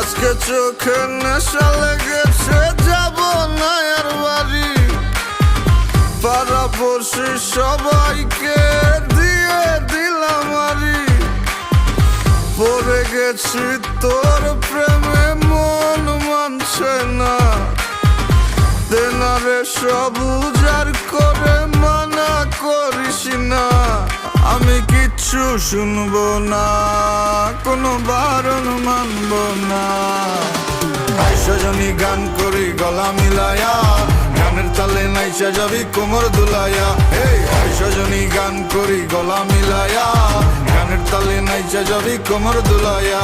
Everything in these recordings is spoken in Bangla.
আজকে চোখে নেশা লেগেছে, যাব না আর বাড়ি। পাড়াপড়শি সবাইকে দিয়ে দিলাম আরি। পড়ে গেছি তোর প্রেমে, মন মানছে না। দেনারে সব উজাড় করে মানা করিস না। আমি কিচ্ছু শুনবো না, কোনো বারণ মানব না। সজনী গান করি গলা মিলায়া, গানের তালে নাইচা যাবি কোমর দুলায়া। সজনী গান করি গলা মিলায়া, গানের তালে নাইচা যাবি কোমর দুলায়া।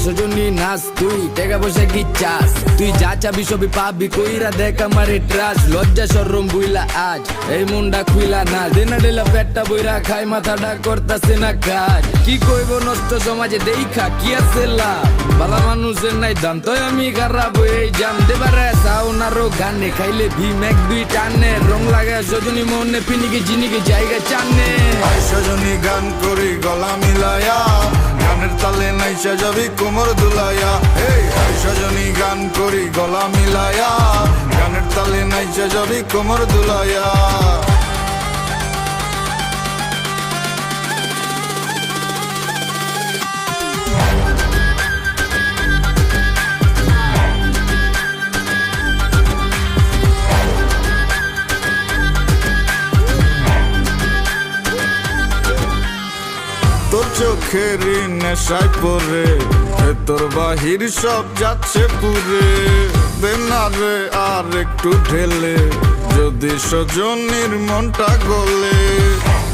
সজনী নাচ, তুই টাকা পয়সা কি চাস? তুই যা চাবি সবই পাবি, কইরা দেখ আমারে ট্রাস। লজ্জা শরম বুইলা আজ এই মুন্ডা খুইলা না। দেনা ডেলা পেটটা বইরা খাই, মাথাটা করতাছে না কাজ। কি কইব নষ্ট সমাজে দেখা কি আছে লাভ? বালা মানুষের নাই দাম, তো আমি খারাপ এই জাম দেবারে সাউনারও গানে খাইলে ভীম এক দুই টানে। রং লাগে সজনী মনে পিনিকে চিনিকে জায়গা চানে। সজনী গান করি গলা মিলায়া, গানের তালে নাইচা যাবি কোমর দুলায়া। সজনী গান করি গলা মিলায়া, গানের তালে নাইচা যাবি কোমর দুলায়া। তোর চোখের নেশায় পরে তোর বাহির সব যাচ্ছে পুরে। দেনারে আর একটু ঢেলে, যদি সজনীর মনটা গলে।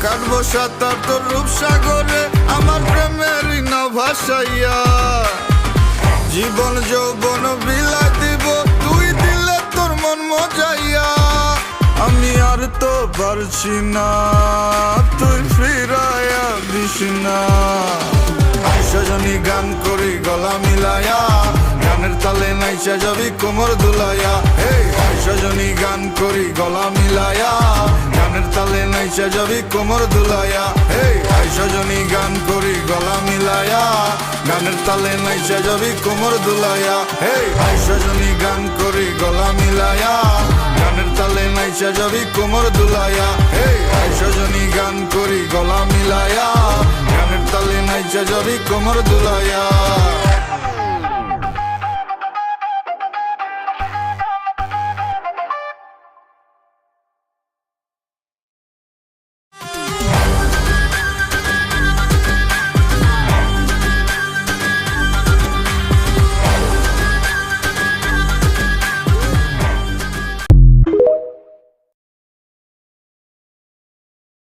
কাটবো সাঁতার তোর রূপসাগরে, আমার প্রেমেরই না ভাসাইয়া। জীবন যৌবন বিলাই দিব, তুই দিলে তোর মন মজাইয়া। আমি আর তো পারছি না, তুই ফিরাইয়া দিস না। সজনী গান করি গলা মিলায়া, গানের তালে নাইচা যাবি কোমর দুলায়া। সজনী গান করি গলা মিলায়া, গানের তালে নাইচা যাবি কোমর দুলায়া। সজনী গান করি গলা মিলায়া, গানের তালে নাইচা যাবি কোমর দুলায়া। সজনী গান করি গলা মিলায়া, গানের তালে নাইচা যাবি কোমর দুলায়া। সজনী গান করি গলা মিলায়া, গানের তালে নাইচা যাবি কোমর দুলায়া।